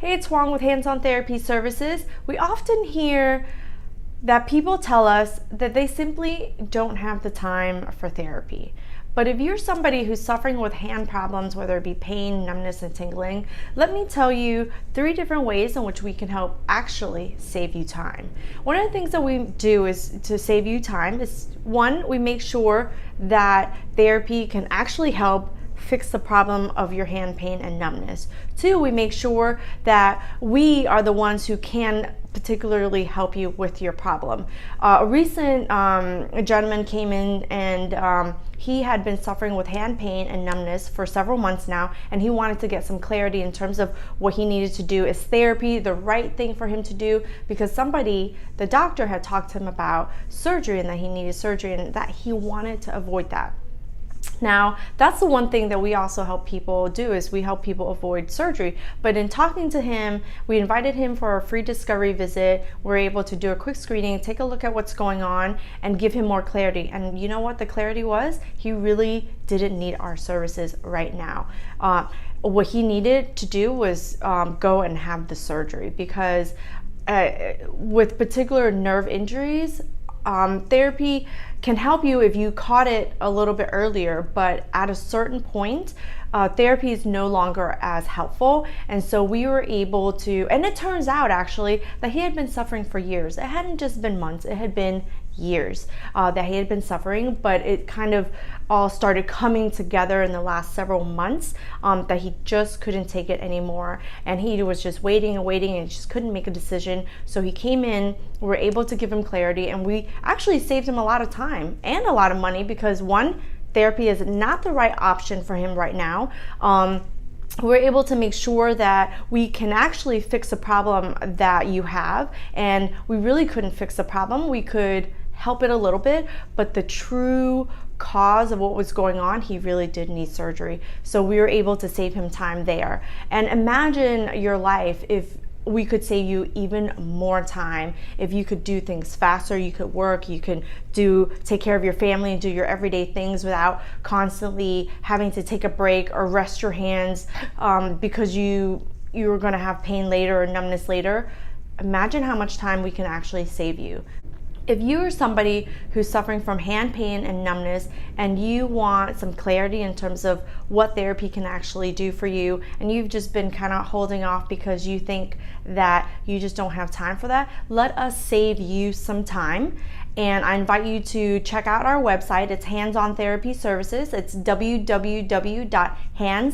Hey, it's Juan with Hands-On Therapy Services. We often hear that people tell us that they simply don't have the time for therapy. But if you're somebody who's suffering with hand problems, whether it be pain, numbness, and tingling, let me tell you 3 different ways in which we can help actually save you time. One of the things that we do is to save you time is, 1, we make sure that therapy can actually help fix the problem of your hand pain and numbness. 2, we make sure that we are the ones who can particularly help you with your problem. A recent gentleman came in and he had been suffering with hand pain and numbness for several months now, and he wanted to get some clarity in terms of what he needed to do. Is therapy the right thing for him to do? Because the doctor had talked to him about surgery and that he needed surgery and that he wanted to avoid that. Now, that's the one thing that we also help people do, is we help people avoid surgery. But in talking to him, we invited him for a free discovery visit. We're able to do a quick screening, take a look at what's going on, and give him more clarity. And you know what the clarity was? He really didn't need our services right now. What he needed to do was go and have the surgery, because with particular nerve injuries, therapy can help you if you caught it a little bit earlier, but at a certain point, therapy is no longer as helpful. And so we were able to, and it turns out actually that he had been suffering for years. It hadn't just been months, it had been years that he had been suffering, but it kind of all started coming together in the last several months, that he just couldn't take it anymore, and he was just waiting and just couldn't make a decision. So he came in, we were able to give him clarity, and we actually saved him a lot of time and a lot of money, because 1, therapy is not the right option for him right now. We're able to make sure that we can actually fix the problem that you have, and we really couldn't fix the problem. We could help it a little bit, but the true cause of what was going on, he really did need surgery. So we were able to save him time there. And imagine your life if we could save you even more time. If you could do things faster, you could work, you can take care of your family and do your everyday things without constantly having to take a break or rest your hands because you were going to have pain later or numbness later. Imagine how much time we can actually save you. If you are somebody who's suffering from hand pain and numbness and you want some clarity in terms of what therapy can actually do for you, and you've just been kind of holding off because you think that you just don't have time for that, let us save you some time. And I invite you to check out our website. It's Hands-On Therapy Services. It's www.hands,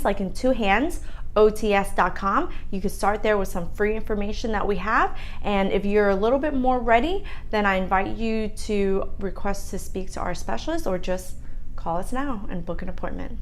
like in 2 hands, ots.com. You can start there with some free information that we have, and if you're a little bit more ready, then I invite you to request to speak to our specialist, or just call us now and book an appointment.